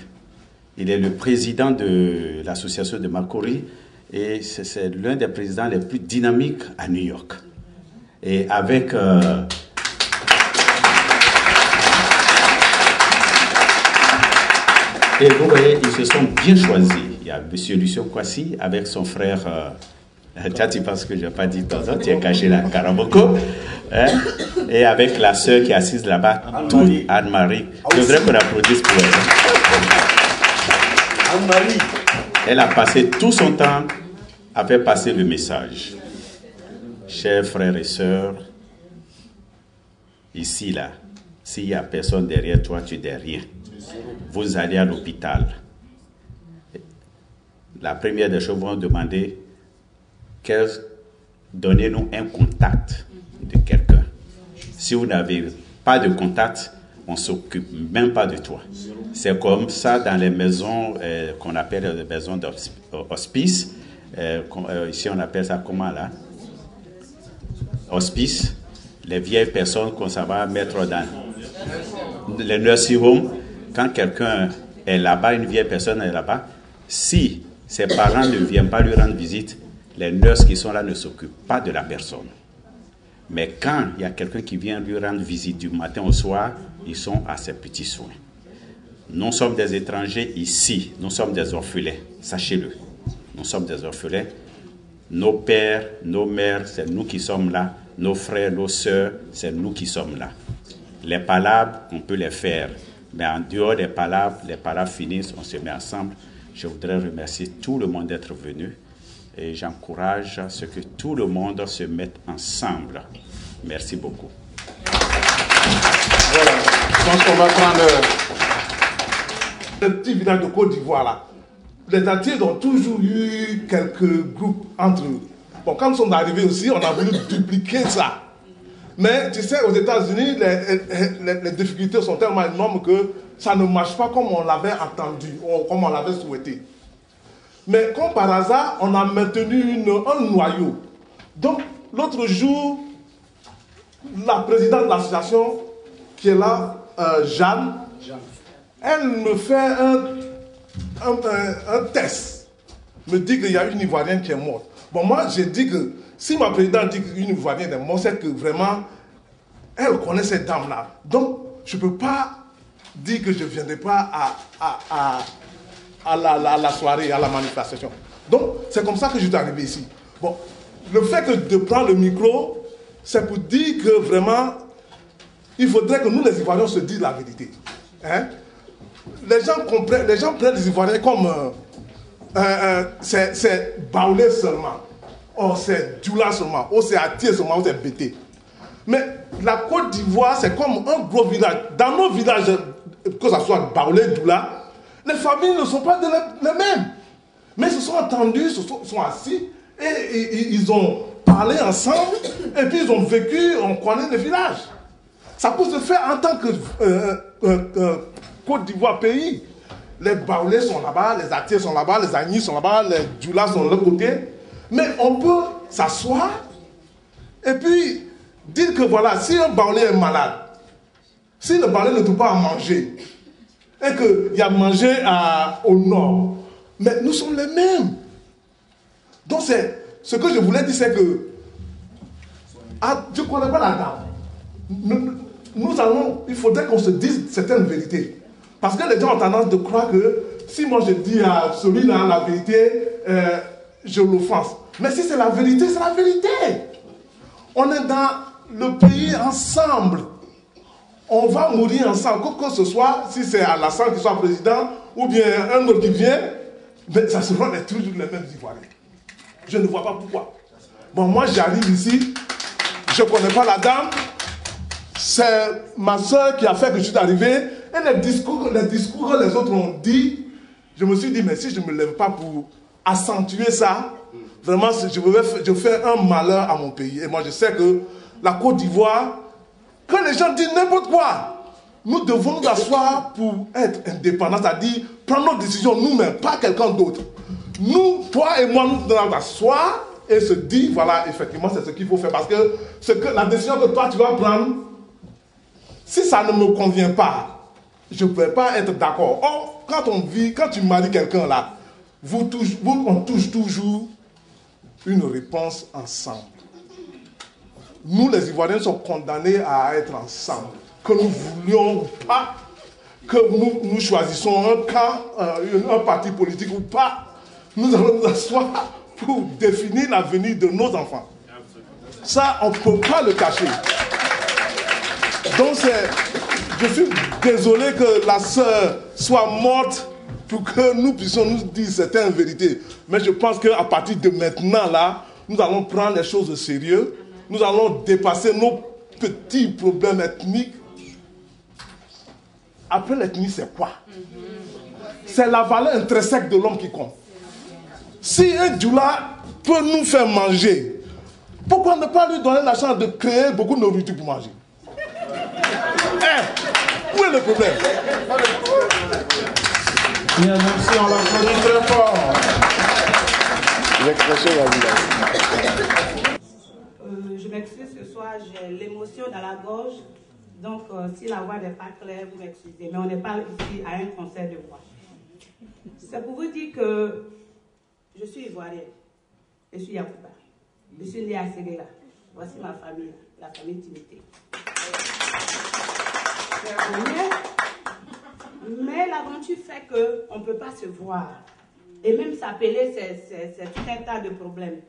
Il est le président de l'association de Makori, et c'est l'un des présidents les plus dynamiques à New York. Et avec... et vous voyez, ils se sont bien choisis. Il y a M. Lucien Kwasi avec son frère... tu penses que je n'ai pas dit ton nom, tu es caché là, Karaboko. Hein? Et avec la sœur qui est assise là-bas, Anne-Marie. Je voudrais qu'on applaudisse pour elle. Anne-Marie. Elle a passé tout son temps à faire passer le message. Chers frères et sœurs, ici, là, s'il n'y a personne derrière toi, tu n'es rien. Vous allez à l'hôpital. La première des choses, vous demander donnez-nous un contact de quelqu'un. Si vous n'avez pas de contact, on ne s'occupe même pas de toi. C'est comme ça dans les maisons qu'on appelle les maisons d'hospice. Ici, on appelle ça comment là? Hospice. Les vieilles personnes qu'on va mettre dans les nursing homes. Quand quelqu'un est là-bas, une vieille personne est là-bas, si ses parents ne viennent pas lui rendre visite, les nurses qui sont là ne s'occupent pas de la personne. Mais quand il y a quelqu'un qui vient lui rendre visite du matin au soir, ils sont à ses petits soins. Nous sommes des étrangers ici, nous sommes des orphelins, sachez-le. Nous sommes des orphelins. Nos pères, nos mères, c'est nous qui sommes là. Nos frères, nos sœurs, c'est nous qui sommes là. Les palabres, on peut les faire. Mais en dehors des palabres, les palabres finissent, on se met ensemble. Je voudrais remercier tout le monde d'être venu. et j'encourage à ce que tout le monde se mette ensemble. Merci beaucoup. Voilà, je pense qu'on va prendre le petit village de Côte d'Ivoire là. Les Antillais ont toujours eu quelques groupes entre eux. Bon, quand nous sommes arrivés aussi, on a voulu dupliquer ça. Mais tu sais, aux États-Unis, les difficultés sont tellement énormes que ça ne marche pas comme on l'avait attendu, ou comme on l'avait souhaité. Mais comme par hasard, on a maintenu un noyau. Donc, l'autre jour, la présidente de l'association, qui est là, Jeanne, elle me fait un test, me dit qu'il y a une Ivoirienne qui est morte. Bon, moi, j'ai dit que si ma présidente dit qu'une Ivoirienne est morte, c'est que vraiment, elle connaît cette dame-là. Donc, je ne peux pas dire que je ne viendrai pas à la soirée, à la manifestation. Donc, c'est comme ça que je suis arrivé ici. Bon, le fait de prendre le micro, c'est pour dire que vraiment, il faudrait que nous, les Ivoiriens, se disent la vérité. Hein? Les gens prennent les Ivoiriens comme c'est Baoulé seulement, ou c'est Djoula seulement, ou c'est Atié seulement, ou c'est Bété. Mais la Côte d'Ivoire, c'est comme un gros village. Dans nos villages, que ce soit Baoulé, Djoula, les familles ne sont pas les mêmes. Mais ils se sont entendus, sont assis, et ils ont parlé ensemble, et puis ils ont vécu, on connaît le village. Ça peut se faire en tant que Côte d'Ivoire pays. Les Baoulés sont là-bas, les Atiés sont là-bas, les Agnis sont là-bas, les Djoula sont de l'autre côté. Mais on peut s'asseoir et puis dire que voilà, si un Baoulé est malade, si le Baoulé ne trouve pas à manger, et qu'il y a mangé au nord, mais nous sommes les mêmes. Donc ce que je voulais dire, c'est que je ne connais pas la dame. Il faudrait qu'on se dise certaines vérités. Parce que les gens ont tendance de croire que si moi je dis à celui-là la vérité, je l'offense. Mais si c'est la vérité, c'est la vérité. On est dans le pays ensemble. On va mourir ensemble, quoi que ce soit, si c'est Alassane qui soit président, ou bien un autre qui vient, mais ça sera toujours les mêmes Ivoiriens. Je ne vois pas pourquoi. Bon, moi j'arrive ici, je ne connais pas la dame, c'est ma soeur qui a fait que je suis arrivé, et les discours que les autres ont dit, je me suis dit, mais si je ne me lève pas pour accentuer ça, vraiment, je fais un malheur à mon pays. Et moi, je sais que la Côte d'Ivoire, quand les gens disent n'importe quoi, nous devons nous asseoir pour être indépendants, c'est-à-dire prendre nos décisions nous-mêmes, pas quelqu'un d'autre. Nous, toi et moi, nous devons nous asseoir et se dire, voilà, effectivement, c'est ce qu'il faut faire. Parce que la décision que toi, tu vas prendre, si ça ne me convient pas, je ne peux pas être d'accord. Or, quand tu maries quelqu'un là, on touche toujours une réponse ensemble. Nous, les Ivoiriens, sommes condamnés à être ensemble. Que nous voulions ou pas, que nous choisissons un camp, un parti politique ou pas, nous allons nous asseoir pour définir l'avenir de nos enfants. Ça, on ne peut pas le cacher. Donc, je suis désolé que la sœur soit morte pour que nous puissions nous dire certaines vérités. Mais je pense qu'à partir de maintenant, là, nous allons prendre les choses au sérieux. Nous allons dépasser nos petits problèmes ethniques. Après l'ethnie, c'est quoi? C'est la valeur intrinsèque de l'homme qui compte. Si un Djoula peut nous faire manger, pourquoi ne pas lui donner la chance de créer beaucoup de nourriture pour manger? Où est le problème? Bien, merci, on l'applaudit très fort. Je m'excuse ce soir, j'ai l'émotion dans la gorge. Donc, si la voix n'est pas claire, vous m'excusez. Mais on n'est pas ici à un concert de voix. C'est pour vous dire que je suis ivoirienne. Je suis Yacouba. Je suis née à Séguéla. Voici ma famille, la famille Timité. Mais l'aventure fait qu'on ne peut pas se voir. Et même s'appeler, c'est tout un tas de problèmes.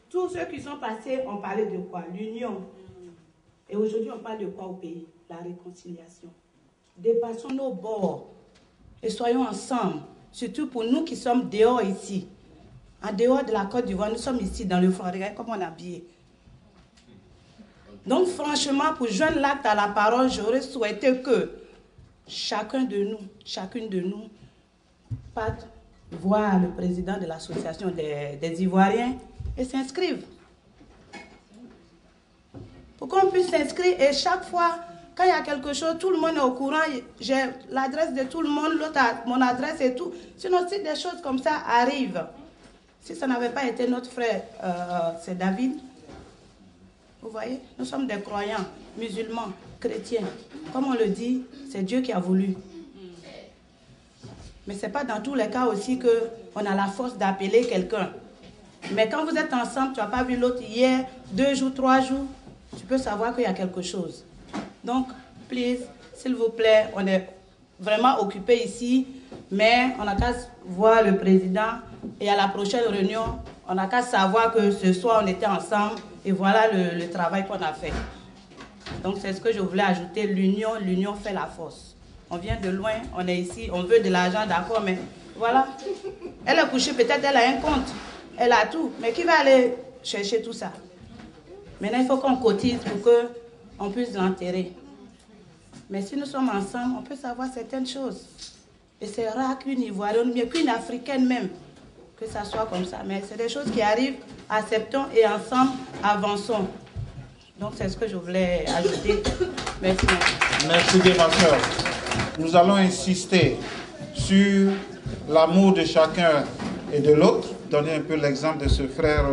Tous ceux qui sont passés ont parlé de quoi? L'union. Et aujourd'hui, on parle de quoi au pays? La réconciliation. Dépassons nos bords et soyons ensemble, surtout pour nous qui sommes dehors ici. En dehors de la Côte d'Ivoire, nous sommes ici dans le froid. Regardez comment on est habillé. Donc franchement, pour joindre l'acte à la parole, j'aurais souhaité que chacune de nous, parte voir le président de l'association des Ivoiriens et s'inscrive. Pour qu'on puisse s'inscrire et chaque fois, quand il y a quelque chose, tout le monde est au courant. J'ai l'adresse de tout le monde, l'autre a mon adresse et tout. Sinon, si des choses comme ça arrivent, si ça n'avait pas été notre frère, c'est David. Vous voyez, nous sommes des croyants, musulmans, chrétiens. Comme on le dit, c'est Dieu qui a voulu. Mais ce n'est pas dans tous les cas aussi qu'on a la force d'appeler quelqu'un. Mais quand vous êtes ensemble, tu n'as pas vu l'autre hier, 2 jours, 3 jours, tu peux savoir qu'il y a quelque chose. Donc, please, s'il vous plaît, on est vraiment occupés ici, mais on n'a qu'à voir le président et à la prochaine réunion, on n'a qu'à savoir que ce soir, on était ensemble et voilà le travail qu'on a fait. Donc, c'est ce que je voulais ajouter. L'union fait la force. On vient de loin, on est ici, on veut de l'argent, d'accord, mais voilà. Elle est couchée, peut-être elle a un compte, elle a tout, mais qui va aller chercher tout ça? Maintenant, il faut qu'on cotise pour qu'on puisse l'enterrer. Mais si nous sommes ensemble, on peut savoir certaines choses. Et c'est rare qu'une Ivoirienne, mais qu'une Africaine même, que ça soit comme ça. Mais c'est des choses qui arrivent, acceptons et ensemble, avançons. Donc, c'est ce que je voulais ajouter. Merci. Merci bien, ma soeur. Nous allons insister sur l'amour de chacun et de l'autre. Donner un peu l'exemple de ce frère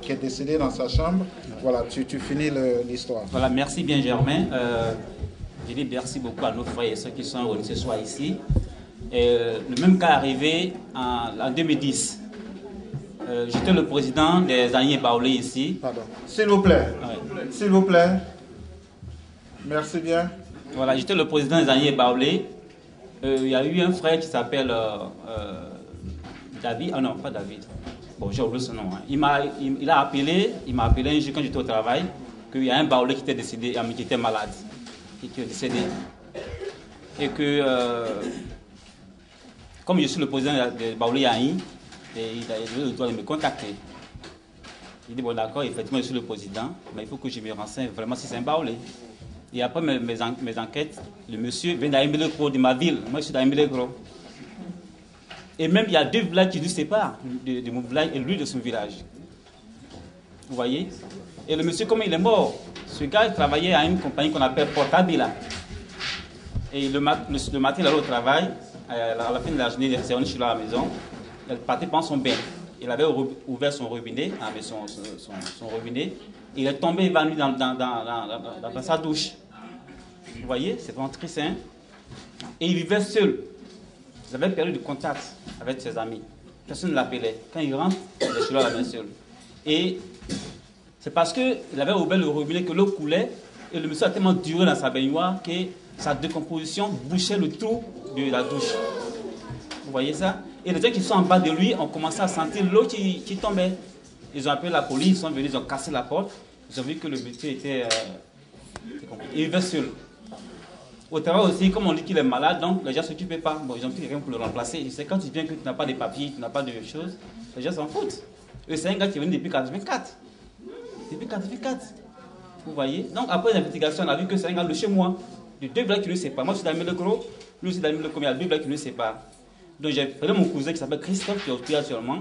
qui est décédé dans sa chambre. Voilà, tu finis l'histoire. Voilà, merci bien Germain. Je dis merci beaucoup à nos frères et ceux qui sont réunis ce soir ici. Le même cas arrivé en 2010. J'étais le président des Agniers Baoulé ici. Pardon. S'il vous plaît. Ouais. S'il vous plaît. Merci bien. Voilà, j'étais le président des Agniers Baoulé. Il y a eu un frère qui s'appelle David. Ah non, pas David. Bon, j'ai oublié son nom. Hein. Il m'a appelé un jour quand j'étais au travail qu'il y a un Baoulé qui était décédé, qui était malade, qui est décédé. Et que, comme je suis le président de Baoulé Yahi, il a le droit de me contacter. Il dit, bon d'accord, effectivement je suis le président, mais il faut que je me renseigne vraiment si c'est un Baoulé. Et après mes enquêtes, le monsieur vient d'Aïmélé-Gros, de ma ville. Moi je suis d'Aïmélé-Gros. Et même il y a 2 villages qui nous séparent, de mon village et lui de son village. Vous voyez? Et le monsieur, comme il est mort, ce gars il travaillait à une compagnie qu'on appelle Portabila. Et le matin, il allait au travail, à la fin de la journée, il s'est rendu chez lui à la maison. Il partait prendre son bain. Il avait ouvert son robinet, son robinet. Il est tombé évanoui dans sa douche. Vous voyez? C'est vraiment triste, hein? Et il vivait seul. Il avait perdu de contact avec ses amis. Personne ne l'appelait. Quand il rentre, il est chez lui à la main seul. Et c'est parce qu'il avait ouvert le robinet que l'eau coulait. Et le monsieur a tellement duré dans sa baignoire que sa décomposition bouchait le trou de la douche. Vous voyez ça? Et les gens qui sont en bas de lui ont commencé à sentir l'eau qui tombait. Ils ont appelé la police, ils sont venus, ils ont cassé la porte. Ils ont vu que le monsieur était... il vivait seul. Au travail aussi, comme on dit qu'il est malade, donc les gens ne s'occupent pas. Bon, ils ont pris quelqu'un pour le remplacer. Je sais, quand tu viens que tu n'as pas de papiers, tu n'as pas de choses, les gens s'en foutent. Et c'est un gars qui est venu depuis 1984. Depuis 1984. Vous voyez? Donc après l'investigation, on a vu que c'est un gars de chez moi. De 2 villages qui ne séparent. Moi, je suis d'Aïmélé-Gros, lui aussi d'Aïmélé-Gros, mais il y a 2 villages qui ne séparent. Donc j'ai fait mon cousin qui s'appelle Christophe, qui est hospitalisé actuellement.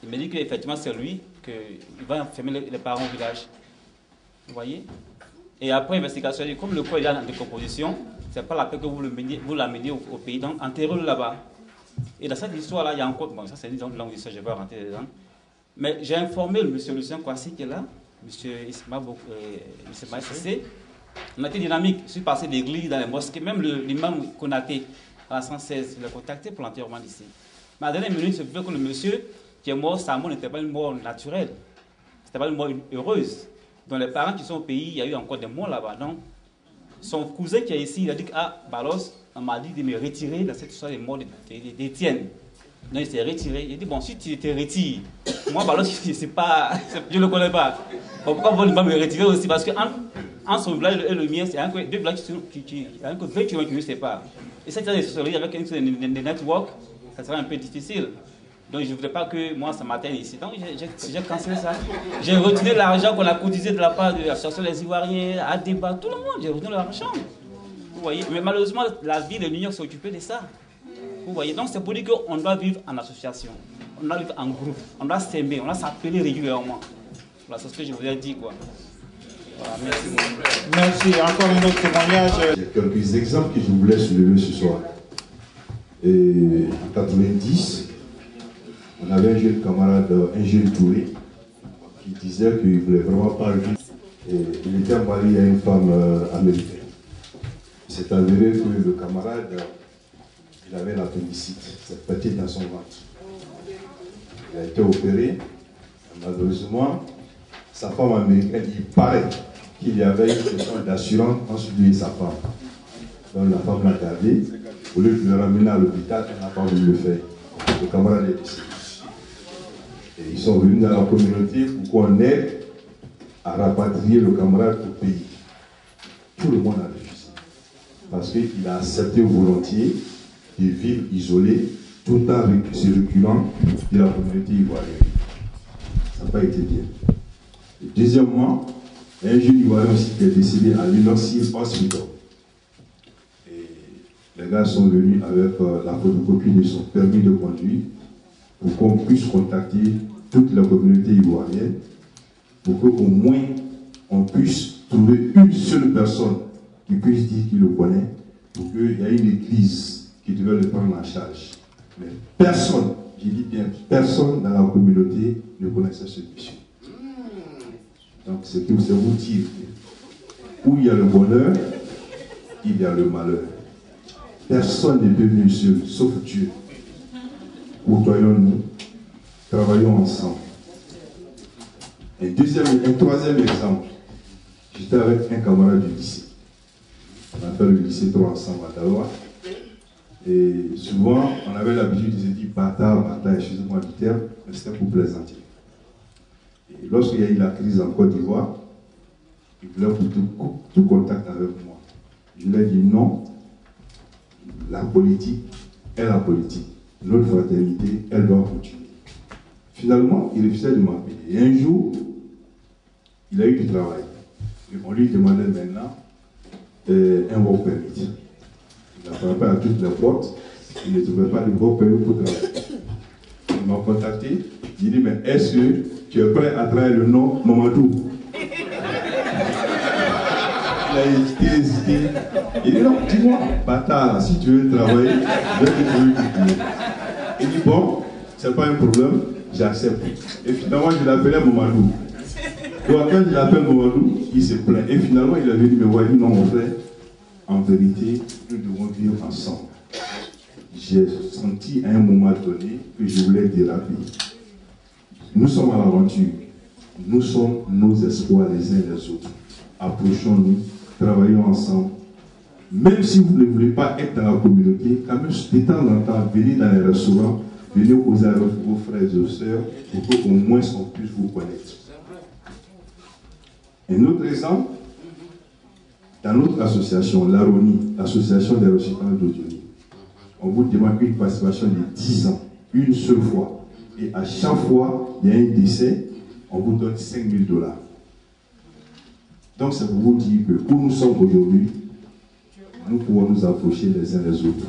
Il m'a dit qu'effectivement c'est lui, qu'il va enfermer les parents au village. Vous voyez? Et après investigation, comme le corps est en décomposition, c'est pas la peine que vous l'ameniez au pays, donc enterrez-le là-bas. Et dans cette histoire-là, il y a encore, bon ça c'est une longue histoire, je vais rentrer dedans. Mais j'ai informé le monsieur Lucien Kwasi qui est là, monsieur Ismaël Sissé. On a été dynamique, je suis passé d'église dans les mosquées, même l'imam Konaté à la 116, il l'a contacté pour l'enterrement d'ici. Mais à la dernière minute, c'est fait que le monsieur qui est mort, sa mort n'était pas une mort naturelle, c'était pas une mort heureuse. Donc les parents qui sont au pays, il y a eu encore des morts là-bas. Donc son cousin qui est ici, il a dit que Balos, on m'a dit de me retirer dans cette histoire des morts d'Étienne. Donc il s'est retiré. Il dit bon, si tu te retires, moi Balos, je ne le connais pas. Bon, pourquoi vous ne pas me retirer aussi? Parce qu'en son village et le mien, c'est 2 villages qui 20 km qui ne séparent. Et cette histoire avec des networks, ça sera un peu difficile. Donc je ne voudrais pas que moi ça m'atteigne ici. Donc j'ai cancellé ça. J'ai retiré l'argent qu'on a cotisé de la part de l'association des Ivoiriens, à débat, tout le monde. J'ai retenu l'argent. Vous voyez, mais malheureusement, la ville de New York s'est occupée de ça. Vous voyez, donc c'est pour dire qu'on doit vivre en association, on doit vivre en groupe, on doit s'aimer, on doit s'appeler régulièrement. Voilà, c'est ce que je voulais dire, quoi. Voilà, merci beaucoup. Merci. Encore un autre témoignage. Il y a quelques exemples que je voulais soulever ce soir. Et en 90, on avait un jeune camarade, un jeune Touré, qui disait qu'il ne voulait vraiment pas vivre. Et il était marié à une femme américaine. C'est avéré que le camarade, il avait l'appendicite, c'est pété dans son ventre. Il a été opéré. Malheureusement, sa femme américaine, il paraît qu'il y avait une question d'assurance entre lui et sa femme. Donc la femme l'a gardé. Au lieu de le ramener à l'hôpital, elle n'a pas voulu le faire. Le camarade est décédé. Et ils sont venus dans la communauté pour qu'on aide à rapatrier le camarade au pays. Tout le monde a refusé. Parce qu'il a accepté volontiers de vivre isolé tout en se reculant de la communauté ivoirienne. Ça n'a pas été bien. Et deuxièmement, un jeune ivoirien aussi qui est décédé à l'Innocency Hospital. Et les gars sont venus avec la photocopie de son permis de conduire pour qu'on puisse contacter toute la communauté ivoirienne pour qu'au moins on puisse trouver une seule personne qui puisse dire qu'il le connaît, pour qu'il y ait une église qui devait le prendre en charge. Mais personne, je dis bien personne dans la communauté ne connaissait ce monsieur. Donc c'est vous dire où il y a le bonheur, il y a le malheur. Personne n'est devenu seul, sauf Dieu. Côtoyons-nous, travaillons ensemble. Un troisième exemple, j'étais avec un camarade du lycée. On a fait le lycée 3 ensemble à Daloa. Et souvent, on avait l'habitude de se dire bâtard, excusez-moi du terme, mais c'était pour plaisanter. Et lorsqu'il y a eu la crise en Côte d'Ivoire, il voulait tout contact avec moi. Je lui ai dit non, la politique est la politique. Notre fraternité, elle doit continuer. Finalement, il refusait de m'appeler. Et un jour, il a eu du travail. Et on lui demandait maintenant un work permit. Il a frappé à toutes les portes. Il ne trouvait pas de work permit pour travailler. Il m'a contacté. Il dit, mais est-ce que tu es prêt à travailler le nom Mamadou? Il a hésité. Il dit, non, dis-moi, bâtard, si tu veux travailler, je vais te trouver du boulot. Il dit, bon, c'est pas un problème, j'accepte. Et finalement, je l'appelais Mamadou. Donc, quand je l'appelle Mamadou, il se plaint. Et finalement, il est venu me voir, il dit, non, mon frère, en vérité, nous devons vivre ensemble. J'ai senti à un moment donné que je voulais déraper. Nous sommes à l'aventure. Nous sommes nos espoirs les uns les autres. Approchons-nous, travaillons ensemble. Même si vous ne voulez pas être dans la communauté, quand même, de temps en temps, venez dans les restaurants, venez causer avec vos frères et sœurs pour qu'au moins on puisse vous connaître. Un autre exemple, dans notre association, l'ARONI, l'association des récipients d'Odioni, on vous demande une participation de 10 ans, une seule fois. Et à chaque fois, il y a un décès, on vous donne $5 000. Donc c'est pour vous dire que où nous sommes aujourd'hui, nous pouvons nous approcher les uns les autres.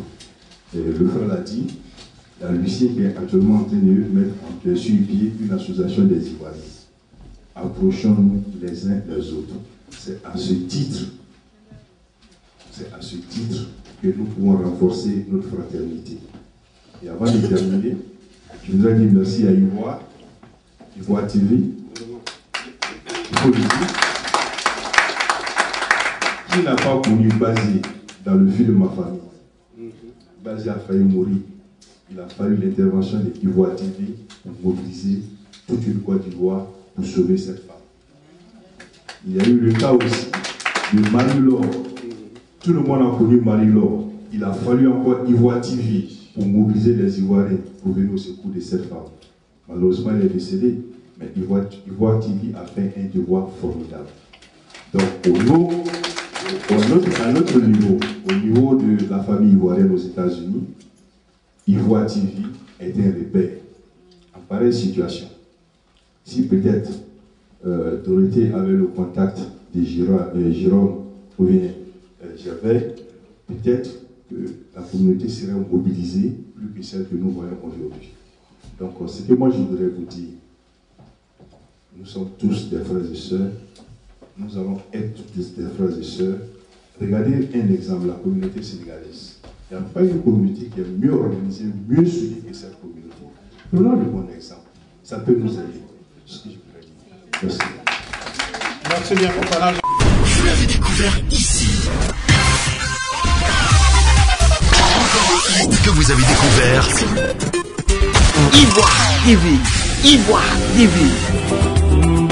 Et le frère l'a dit, il y a Lucien qui est actuellement en train de mettre sur pied une association des Ivoiriens. Approchons-nous les uns les autres. C'est à ce titre que nous pouvons renforcer notre fraternité. Et avant de terminer, je voudrais dire merci à Ivoire TV. Il faut le dire. Qui n'a pas connu Bazé dans le film Ma famille? Bazé a failli mourir. Il a fallu l'intervention de Ivoire TV pour mobiliser toute une Côte d'Ivoire pour sauver cette femme. Il y a eu le cas aussi de Marie-Laure. Tout le monde a connu Marie-Laure. Il a fallu encore Ivoire TV pour mobiliser les Ivoiriens pour venir au secours de cette femme. Malheureusement, elle est décédée, mais Ivoire TV a fait un devoir formidable. Donc, à notre niveau, au niveau de la famille ivoirienne aux États-Unis, Ivoire TV est un repère. pareille situation. Si peut-être Dorothée avait le contact de Jérôme ou bien j'avais, peut-être que la communauté serait mobilisée plus que celle que nous voyons aujourd'hui. Donc, ce que moi je voudrais vous dire, nous sommes tous des frères et sœurs, nous allons être tous des frères et sœurs. Regardez un exemple, la communauté sénégalaise. Il n'y a pas une communauté qui est mieux organisée, mieux soudée que cette communauté. Prenons le bon exemple. Ça peut nous aider. C'est ce que je voudrais dire. Merci. Merci bien, Papa. Vous l'avez découvert ici. Que vous avez découvert Ivoire TV. Ivoire TV.